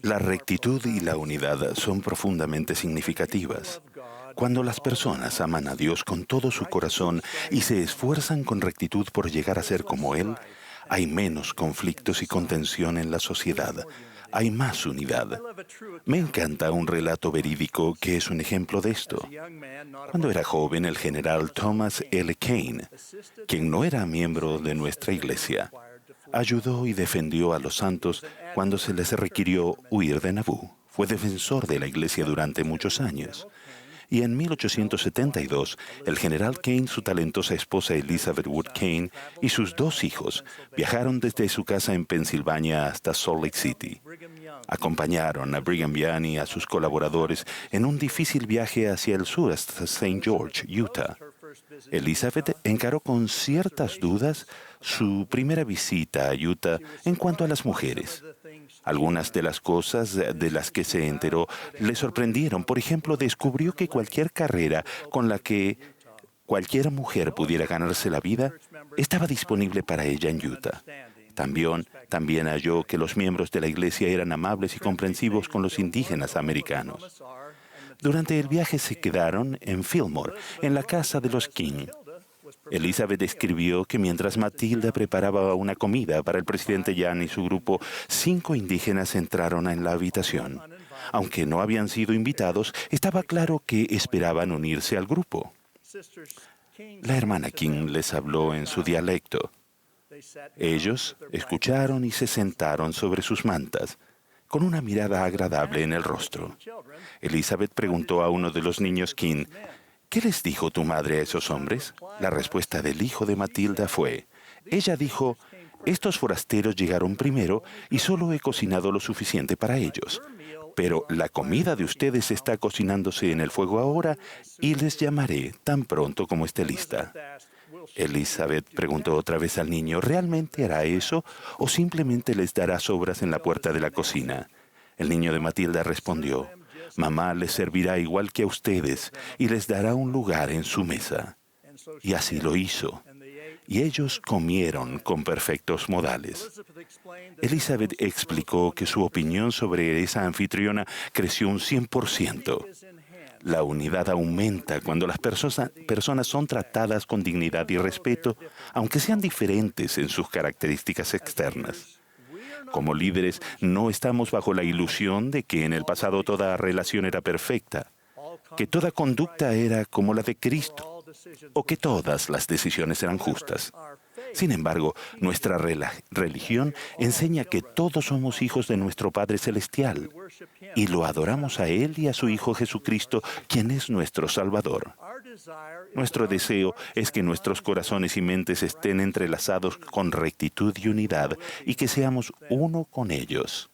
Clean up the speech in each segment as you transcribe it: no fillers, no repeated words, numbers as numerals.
La rectitud y la unidad son profundamente significativas. Cuando las personas aman a Dios con todo su corazón y se esfuerzan con rectitud por llegar a ser como Él, hay menos conflictos y contención en la sociedad. Hay más unidad. Me encanta un relato verídico que es un ejemplo de esto. Cuando era joven, el general Thomas L. Kane, quien no era miembro de nuestra iglesia, ayudó y defendió a los santos cuando se les requirió huir de Nabú. Fue defensor de la iglesia durante muchos años. Y en 1872, el general Kane, su talentosa esposa Elizabeth Wood Kane y sus 2 hijos viajaron desde su casa en Pensilvania hasta Salt Lake City. Acompañaron a Brigham Young y a sus colaboradores en un difícil viaje hacia el sur hasta St. George, Utah. Elizabeth encaró con ciertas dudas su primera visita a Utah en cuanto a las mujeres. Algunas de las cosas de las que se enteró le sorprendieron. Por ejemplo, descubrió que cualquier carrera con la que cualquier mujer pudiera ganarse la vida estaba disponible para ella en Utah. También halló que los miembros de la iglesia eran amables y comprensivos con los indígenas americanos. Durante el viaje se quedaron en Fillmore, en la casa de los King. Elizabeth escribió que mientras Matilda preparaba una comida para el presidente Young y su grupo, 5 indígenas entraron en la habitación. Aunque no habían sido invitados, estaba claro que esperaban unirse al grupo. La hermana King les habló en su dialecto. Ellos escucharon y se sentaron sobre sus mantas, con una mirada agradable en el rostro. Elizabeth preguntó a uno de los niños King, ¿qué les dijo tu madre a esos hombres? La respuesta del hijo de Matilda fue, ella dijo, estos forasteros llegaron primero y solo he cocinado lo suficiente para ellos. Pero la comida de ustedes está cocinándose en el fuego ahora y les llamaré tan pronto como esté lista. Elizabeth preguntó otra vez al niño, ¿realmente hará eso o simplemente les dará sobras en la puerta de la cocina? El niño de Matilda respondió, mamá les servirá igual que a ustedes y les dará un lugar en su mesa. Y así lo hizo. Y ellos comieron con perfectos modales. Elizabeth explicó que su opinión sobre esa anfitriona creció un 100%. La unidad aumenta cuando las personas son tratadas con dignidad y respeto, aunque sean diferentes en sus características externas. Como líderes, no estamos bajo la ilusión de que en el pasado toda relación era perfecta, que toda conducta era como la de Cristo, o que todas las decisiones eran justas. Sin embargo, nuestra religión enseña que todos somos hijos de nuestro Padre Celestial y lo adoramos a Él y a su Hijo Jesucristo, quien es nuestro Salvador. Nuestro deseo es que nuestros corazones y mentes estén entrelazados con rectitud y unidad y que seamos uno con ellos.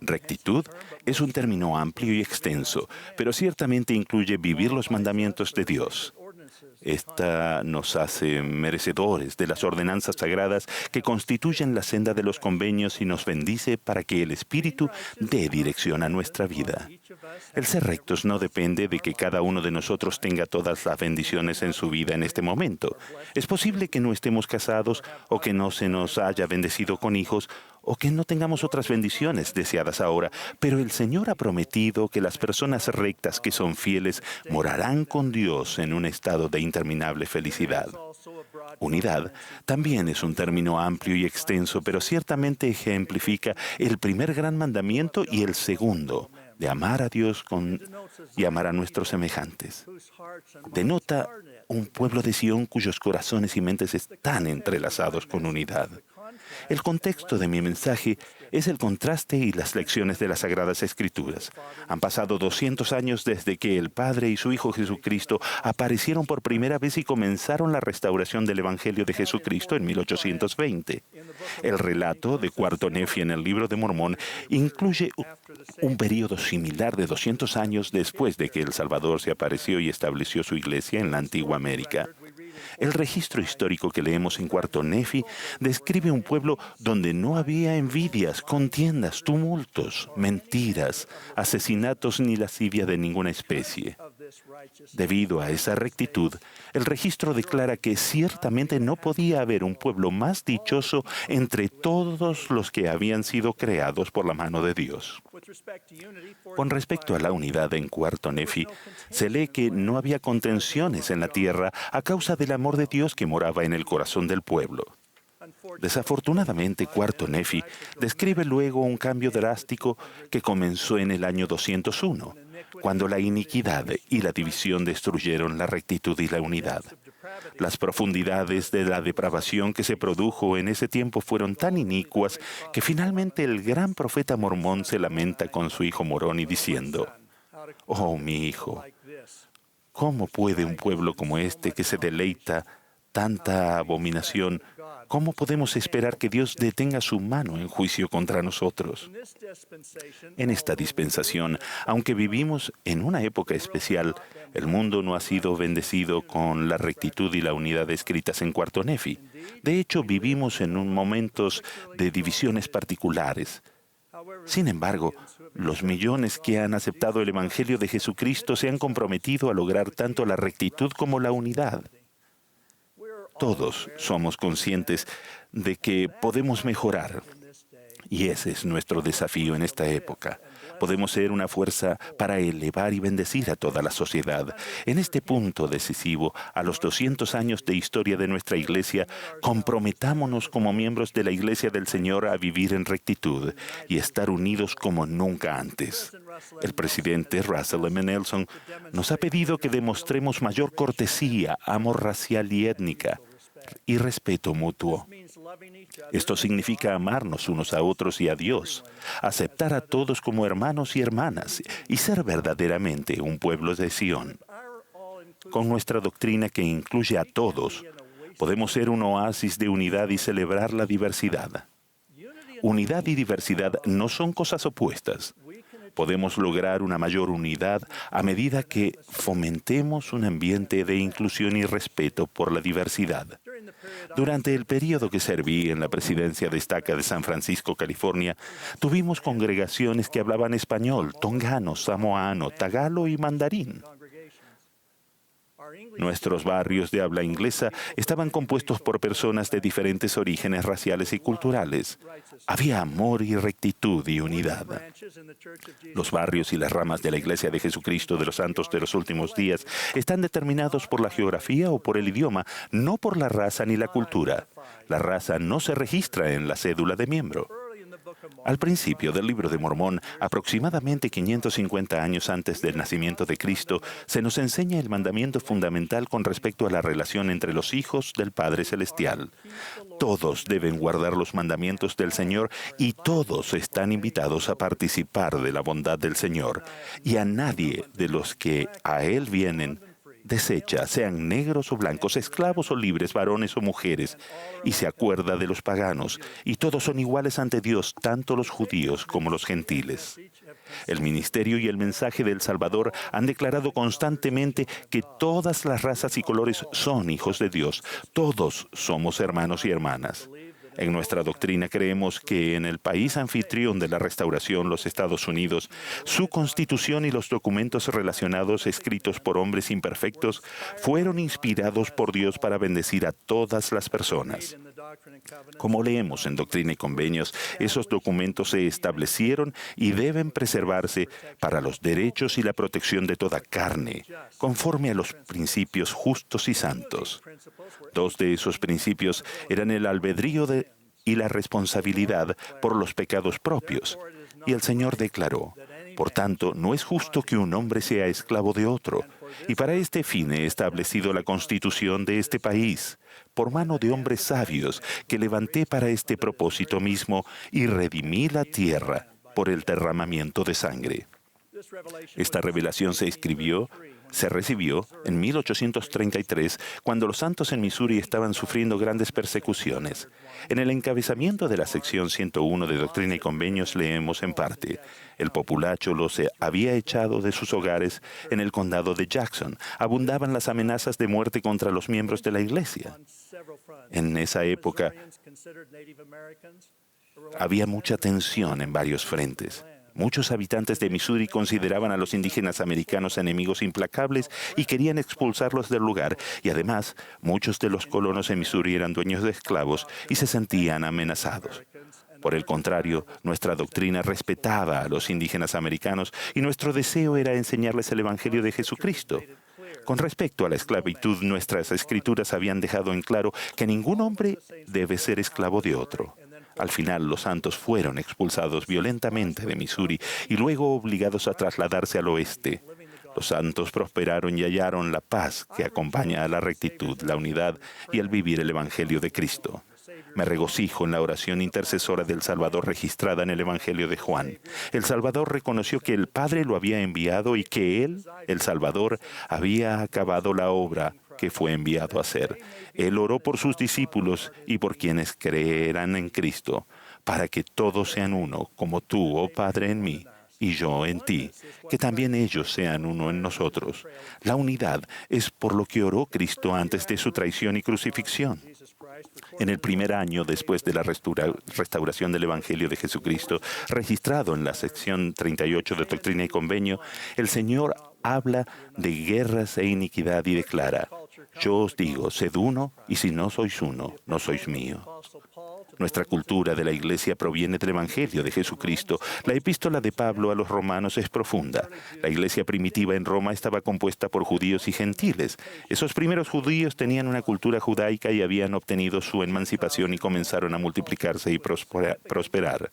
Rectitud es un término amplio y extenso, pero ciertamente incluye vivir los mandamientos de Dios. Esta nos hace merecedores de las ordenanzas sagradas que constituyen la senda de los convenios y nos bendice para que el Espíritu dé dirección a nuestra vida. El ser rectos no depende de que cada uno de nosotros tenga todas las bendiciones en su vida en este momento. Es posible que no estemos casados o que no se nos haya bendecido con hijos o que no tengamos otras bendiciones deseadas ahora, pero el Señor ha prometido que las personas rectas que son fieles morarán con Dios en un estado de interminable felicidad. Unidad también es un término amplio y extenso, pero ciertamente ejemplifica el primer gran mandamiento y el segundo, de amar a Dios y amar a nuestros semejantes. Denota un pueblo de Sión cuyos corazones y mentes están entrelazados con unidad. El contexto de mi mensaje es el contraste y las lecciones de las Sagradas Escrituras. Han pasado 200 años desde que el Padre y su Hijo Jesucristo aparecieron por primera vez y comenzaron la restauración del Evangelio de Jesucristo en 1820. El relato de Cuarto Nefi en el Libro de Mormón incluye un periodo similar de 200 años después de que el Salvador se apareció y estableció su iglesia en la antigua América. El registro histórico que leemos en Cuarto Nefi describe un pueblo donde no había envidias, contiendas, tumultos, mentiras, asesinatos ni lascivia de ninguna especie. Debido a esa rectitud, el registro declara que ciertamente no podía haber un pueblo más dichoso entre todos los que habían sido creados por la mano de Dios. Con respecto a la unidad en Cuarto Nefi, se lee que no había contenciones en la tierra a causa del amor de Dios que moraba en el corazón del pueblo. Desafortunadamente, Cuarto Nefi describe luego un cambio drástico que comenzó en el año 201, cuando la iniquidad y la división destruyeron la rectitud y la unidad. Las profundidades de la depravación que se produjo en ese tiempo fueron tan inicuas que finalmente el gran profeta Mormón se lamenta con su hijo Moroni diciendo: «Oh, mi hijo, ¿cómo puede un pueblo como este que se deleita tanta abominación, cómo podemos esperar que Dios detenga su mano en juicio contra nosotros?» En esta dispensación, aunque vivimos en una época especial, el mundo no ha sido bendecido con la rectitud y la unidad escritas en Cuarto Nefi. De hecho, vivimos en momentos de divisiones particulares. Sin embargo, los millones que han aceptado el Evangelio de Jesucristo se han comprometido a lograr tanto la rectitud como la unidad. Todos somos conscientes de que podemos mejorar, y ese es nuestro desafío en esta época. Podemos ser una fuerza para elevar y bendecir a toda la sociedad. En este punto decisivo, a los 200 años de historia de nuestra Iglesia, comprometámonos como miembros de la Iglesia del Señor a vivir en rectitud y estar unidos como nunca antes. El presidente Russell M. Nelson nos ha pedido que demostremos mayor cortesía, amor racial y étnica y respeto mutuo. Esto significa amarnos unos a otros y a Dios, aceptar a todos como hermanos y hermanas y ser verdaderamente un pueblo de Sión. Con nuestra doctrina que incluye a todos, podemos ser un oasis de unidad y celebrar la diversidad. Unidad y diversidad no son cosas opuestas. Podemos lograr una mayor unidad a medida que fomentemos un ambiente de inclusión y respeto por la diversidad. Durante el periodo que serví en la presidencia de Estaca de San Francisco, California, tuvimos congregaciones que hablaban español, tongano, samoano, tagalo y mandarín. Nuestros barrios de habla inglesa estaban compuestos por personas de diferentes orígenes raciales y culturales. Había amor y rectitud y unidad. Los barrios y las ramas de la Iglesia de Jesucristo de los Santos de los Últimos Días están determinados por la geografía o por el idioma, no por la raza ni la cultura. La raza no se registra en la cédula de miembro. Al principio del Libro de Mormón, aproximadamente 550 años antes del nacimiento de Cristo, se nos enseña el mandamiento fundamental con respecto a la relación entre los hijos del Padre Celestial. Todos deben guardar los mandamientos del Señor y todos están invitados a participar de la bondad del Señor. Y a nadie de los que a Él vienen desecha, sean negros o blancos, esclavos o libres, varones o mujeres, y se acuerda de los paganos, y todos son iguales ante Dios, tanto los judíos como los gentiles. El ministerio y el mensaje del Salvador han declarado constantemente que todas las razas y colores son hijos de Dios. Todos somos hermanos y hermanas. En nuestra doctrina creemos que en el país anfitrión de la restauración, los Estados Unidos, su constitución y los documentos relacionados escritos por hombres imperfectos fueron inspirados por Dios para bendecir a todas las personas. Como leemos en Doctrina y Convenios, esos documentos se establecieron y deben preservarse para los derechos y la protección de toda carne, conforme a los principios justos y santos. Dos de esos principios eran el albedrío y la responsabilidad por los pecados propios. Y el Señor declaró: por tanto, no es justo que un hombre sea esclavo de otro. Y para este fin he establecido la constitución de este país, por mano de hombres sabios, que levanté para este propósito mismo y redimí la tierra por el derramamiento de sangre. Esta revelación se recibió en 1833, cuando los santos en Missouri estaban sufriendo grandes persecuciones. En el encabezamiento de la sección 101 de Doctrina y Convenios leemos en parte: el populacho los había echado de sus hogares en el condado de Jackson. Abundaban las amenazas de muerte contra los miembros de la iglesia. En esa época había mucha tensión en varios frentes. Muchos habitantes de Missouri consideraban a los indígenas americanos enemigos implacables y querían expulsarlos del lugar. Y además, muchos de los colonos en Missouri eran dueños de esclavos y se sentían amenazados. Por el contrario, nuestra doctrina respetaba a los indígenas americanos y nuestro deseo era enseñarles el Evangelio de Jesucristo. Con respecto a la esclavitud, nuestras escrituras habían dejado en claro que ningún hombre debe ser esclavo de otro. Al final, los santos fueron expulsados violentamente de Missouri y luego obligados a trasladarse al oeste. Los santos prosperaron y hallaron la paz que acompaña a la rectitud, la unidad y el vivir el Evangelio de Cristo. Me regocijo en la oración intercesora del Salvador registrada en el Evangelio de Juan. El Salvador reconoció que el Padre lo había enviado y que Él, el Salvador, había acabado la obra que fue enviado a hacer. Él oró por sus discípulos y por quienes creerán en Cristo, para que todos sean uno, como tú, oh Padre, en mí, y yo en ti, que también ellos sean uno en nosotros. La unidad es por lo que oró Cristo antes de su traición y crucifixión. En el primer año después de la restauración del Evangelio de Jesucristo, registrado en la sección 38 de Doctrina y Convenio, el Señor habla de guerras e iniquidad y declara: yo os digo, sed uno, y si no sois uno, no sois mío. Nuestra cultura de la Iglesia proviene del Evangelio de Jesucristo. La epístola de Pablo a los romanos es profunda. La Iglesia primitiva en Roma estaba compuesta por judíos y gentiles. Esos primeros judíos tenían una cultura judaica y habían obtenido su emancipación y comenzaron a multiplicarse y prosperar.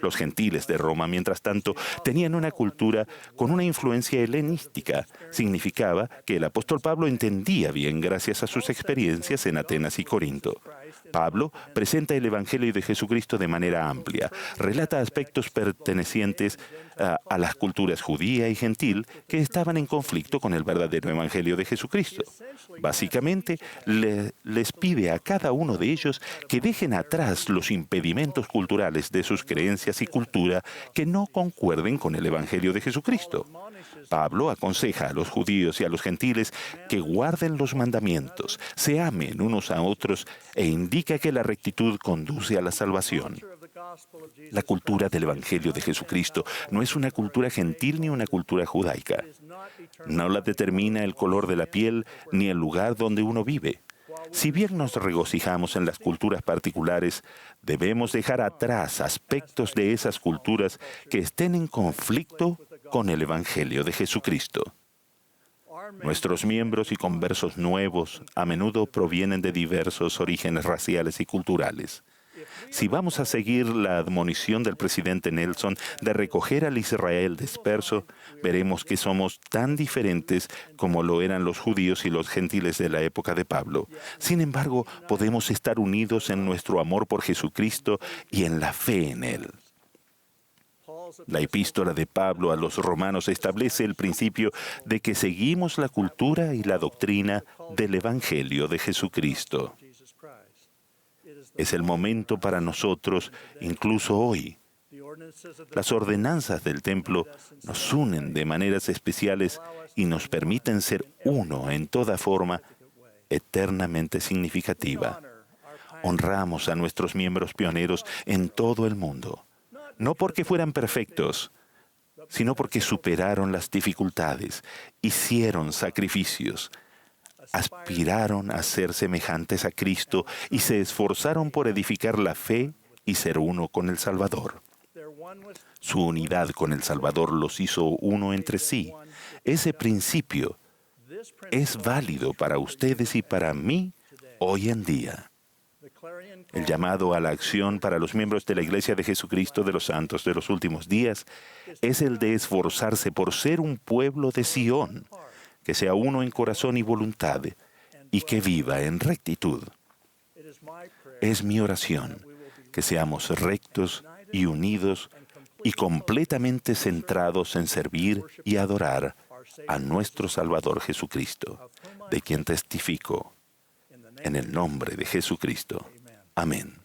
Los gentiles de Roma, mientras tanto, tenían una cultura con una influencia helenística. Significaba que el apóstol Pablo entendía bien gracias a sus experiencias en Atenas y Corinto. Pablo presenta el Evangelio de Jesucristo de manera amplia. Relata aspectos pertenecientes a las culturas judía y gentil que estaban en conflicto con el verdadero Evangelio de Jesucristo. Básicamente, les pide a cada uno de ellos que dejen atrás los impedimentos culturales de sus creencias y cultura que no concuerden con el Evangelio de Jesucristo. Pablo aconseja a los judíos y a los gentiles que guarden los mandamientos, se amen unos a otros e indica que la rectitud conduce a la salvación. La cultura del Evangelio de Jesucristo no es una cultura gentil ni una cultura judaica. No la determina el color de la piel ni el lugar donde uno vive. Si bien nos regocijamos en las culturas particulares, debemos dejar atrás aspectos de esas culturas que estén en conflicto con el Evangelio de Jesucristo. Nuestros miembros y conversos nuevos a menudo provienen de diversos orígenes raciales y culturales. Si vamos a seguir la admonición del presidente Nelson de recoger al Israel disperso, veremos que somos tan diferentes como lo eran los judíos y los gentiles de la época de Pablo. Sin embargo, podemos estar unidos en nuestro amor por Jesucristo y en la fe en Él. La epístola de Pablo a los romanos establece el principio de que seguimos la cultura y la doctrina del Evangelio de Jesucristo. Es el momento para nosotros, incluso hoy. Las ordenanzas del templo nos unen de maneras especiales y nos permiten ser uno en toda forma eternamente significativa. Honramos a nuestros miembros pioneros en todo el mundo. No porque fueran perfectos, sino porque superaron las dificultades, hicieron sacrificios, aspiraron a ser semejantes a Cristo y se esforzaron por edificar la fe y ser uno con el Salvador. Su unidad con el Salvador los hizo uno entre sí. Ese principio es válido para ustedes y para mí hoy en día. El llamado a la acción para los miembros de la Iglesia de Jesucristo de los Santos de los Últimos Días es el de esforzarse por ser un pueblo de Sión, que sea uno en corazón y voluntad, y que viva en rectitud. Es mi oración que seamos rectos y unidos y completamente centrados en servir y adorar a nuestro Salvador Jesucristo, de quien testifico, en el nombre de Jesucristo. Amén.